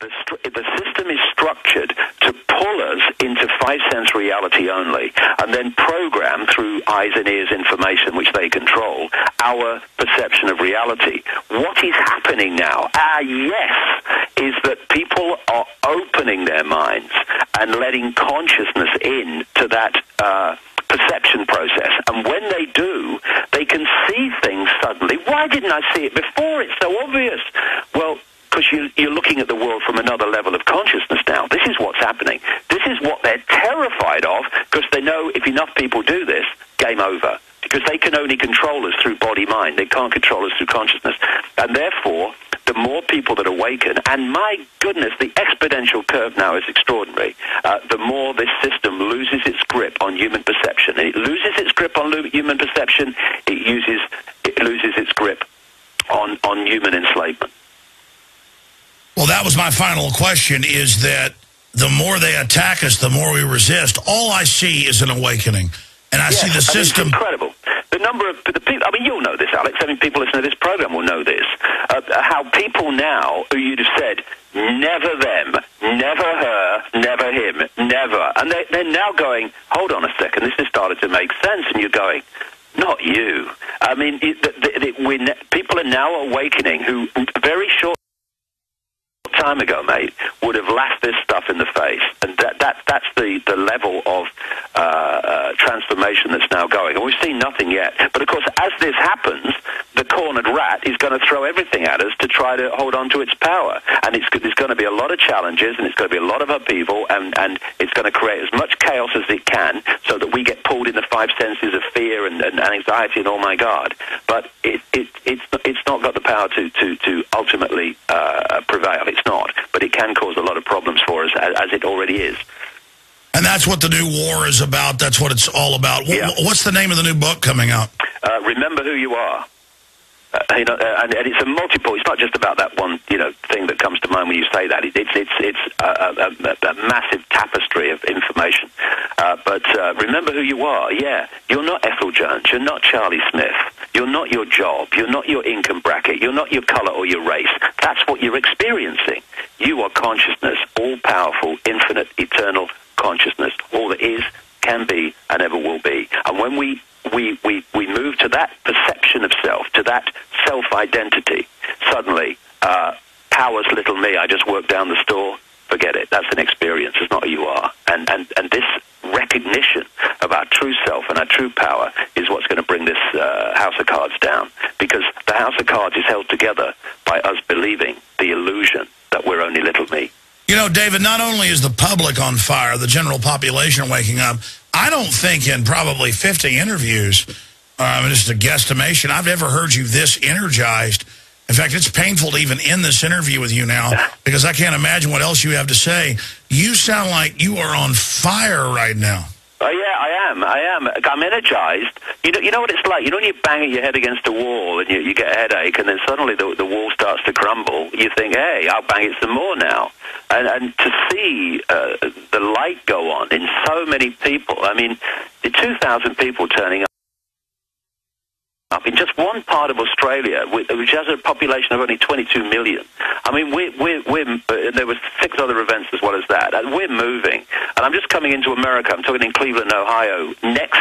The system is structured to pull us into five-sense reality only, and then program through eyes and ears information, which they control, our perception of reality. What is happening now, yes, is that people are opening their minds and letting consciousness in to that perception process. And when they do, they can see things suddenly. Why didn't I see it before? It's so obvious. Well, because you're looking at the world from another level of consciousness now. This is what's happening. This is what they're terrified of, because they know if enough people do this, game over. Because they can only control us through body-mind. They can't control us through consciousness. And therefore, the more people that awaken, and my goodness, the exponential curve now is extraordinary, the more this system loses its grip on human perception. And it loses its grip on human perception, it loses its grip on human enslavement. Well, that was my final question, is that the more they attack us, the more we resist. All I see is an awakening. And I see the system... It's incredible. The number of the people... I mean, you'll know this, Alex. I mean, people listening to this program will know this. How people now, who you'd have said, never them, never her, never him, never. And they're now going, hold on a second, this has started to make sense. And you're going, not you. I mean, people are now awakening who very short time ago, mate, would have laughed this stuff in the face. And that's the level of transformation that's now going. And we've seen nothing yet. But, of course, as this happens, the cornered rat is going to throw everything at us to try to hold on to its power. And there's going to be a lot of challenges, and it's going to be a lot of upheaval, and it's going to create as much chaos as it can so that we get pulled in the five senses of fear and anxiety and, oh, my God. But it's not got the power to ultimately prevail. It's not. But it can cause a lot of problems for us, as it already is. And that's what the new war is about. That's what it's all about. Yeah. What's the name of the new book coming out? Remember Who You Are. And it's a multiple. It's not just about that one, thing that comes to mind when you say that. It's a massive tapestry of information. But remember who you are. Yeah, you're not Ethel Jones. You're not Charlie Smith. You're not your job. You're not your income bracket. You're not your color or your race. That's what you're experiencing. You are consciousness, all-powerful, infinite, eternal consciousness. All that is, can be, and ever will be. And when we move to that perception of self, to that self-identity, suddenly, power's little me, I just work down the store, forget it. That's an experience. It's not who you are. And this recognition of our true self and our true power is what's going to bring this house of cards down. Because the house of cards is held together by us believing the illusion that we're only little me. You know, David, not only is the public on fire, the general population waking up, I don't think in probably 50 interviews, just a guesstimation, I've ever heard you this energized. In fact, it's painful to even end this interview with you now because I can't imagine what else you have to say. You sound like you are on fire right now. Oh, yeah, I am. I'm energized. You know what it's like? You know when you bang your head against a wall and you get a headache and then suddenly the wall starts to crumble, you think, hey, I'll bang it some more now. And to see the light go on in so many people, I mean, the 2,000 people turning up in just one part of Australia, which has a population of only 22 million. I mean, there were 6 other events as well as that. And we're moving. And I'm just coming into America. I'm talking in Cleveland, Ohio, next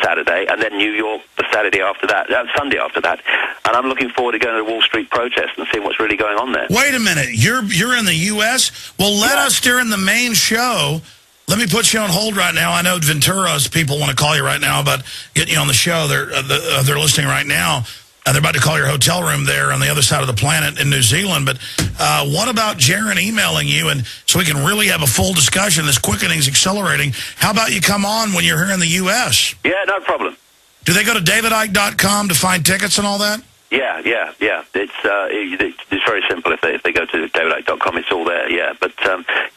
Saturday, and then New York the Saturday after that, Sunday after that. And I'm looking forward to going to the Wall Street protest and seeing what's really going on there. Wait a minute. You're in the U.S.? Well, let us during the main show. Let me put you on hold right now. I know Ventura's people want to call you right now about getting you on the show. They're listening right now. They're about to call your hotel room there on the other side of the planet in New Zealand. But what about Jaron emailing you, and so we can really have a full discussion? This quickening's accelerating. How about you come on when you're here in the U.S.? Yeah, no problem. Do they go to davidicke.com to find tickets and all that? Yeah. It's very simple. If they go to davidicke.com, it's all there. Yeah, but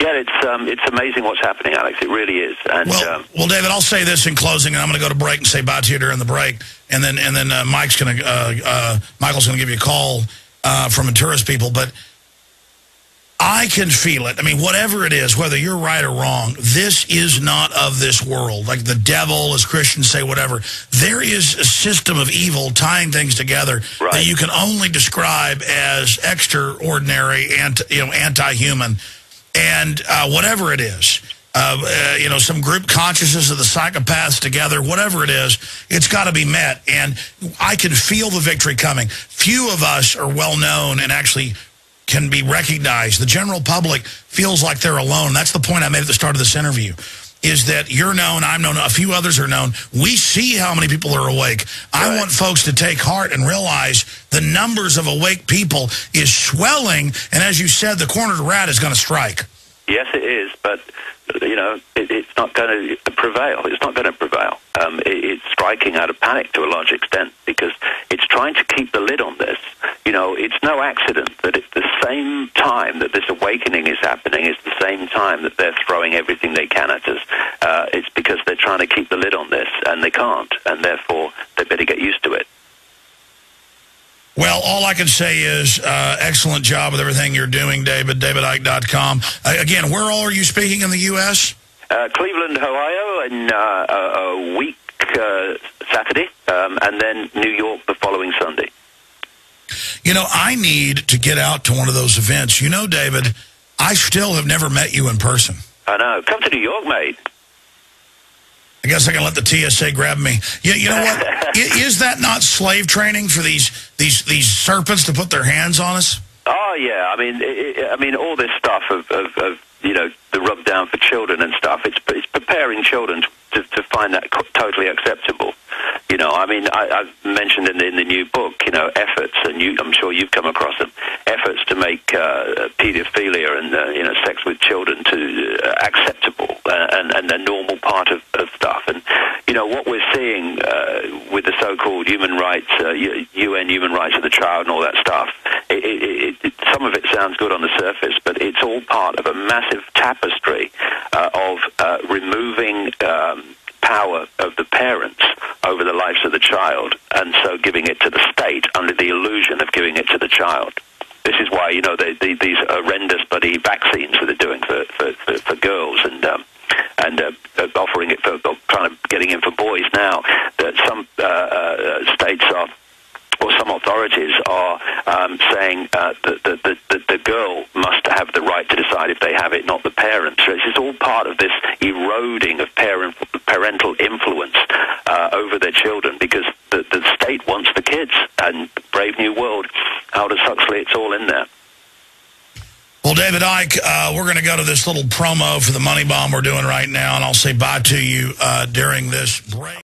it's amazing what's happening, Alex. It really is. And well, David, I'll say this in closing, and I'm going to go to break and say bye to you during the break, and then Michael's going to give you a call from Ventura's people. But I can feel it. I mean, whatever it is, whether you're right or wrong, this is not of this world. Like the devil, as Christians say, whatever. There is a system of evil tying things together that you can only describe as extraordinary and anti-human, and whatever it is. Some group consciousness of the psychopaths together, whatever it is, it's got to be met. And I can feel the victory coming. Few of us are well known and actually can be recognized. The general public feels like they're alone. That's the point I made at the start of this interview, is that you're known, I'm known, a few others are known. We see how many people are awake. I want folks to take heart and realize the numbers of awake people is swelling, and as you said, the cornered rat is going to strike. Yes, it is, but it's not going to prevail. It's not going to prevail. It's striking out of panic to a large extent because it's trying to keep the lid on this. It's no accident that it's the same time that this awakening is happening, it's the same time that they're throwing everything they can at us. It's because they're trying to keep the lid on this, and they can't, and therefore they better get used to it. Well, all I can say is excellent job with everything you're doing, David, davidicke.com. Again, where all are you speaking in the U.S.? Cleveland, Ohio, in a week Saturday, and then New York the following Sunday. I need to get out to one of those events. David, I still have never met you in person. I know. Come to New York, mate. I guess I can let the TSA grab me. You know what? Is that not slave training for these serpents to put their hands on us? Oh yeah, I mean, all this stuff of the rub down for children and stuff. It's preparing children to find that totally acceptable. I've mentioned in the new book, efforts, and I'm sure you've come across them, efforts to make pedophilia and sex with children to acceptable and a normal part of stuff. And what we're seeing with the so-called human rights, UN human rights of the child and all that stuff, some of it sounds good on the surface, but it's all part of a massive tapestry of removing power of the parents over the lives of the child, and so giving it to the state under the illusion of giving it to the child. This is why, these horrendous bloody vaccines that they're doing for girls and offering it for, trying to getting in for boys now, that some states are, or some authorities are saying that the girl must have the right to decide if they have it, not the parents. So it's all part of this eroding of parental influence over their children, because the state wants the kids. And Brave New World, Aldous Huxley, it's all in there. Well, David Icke, we're going to go to this little promo for the money bomb we're doing right now, and I'll say bye to you during this break.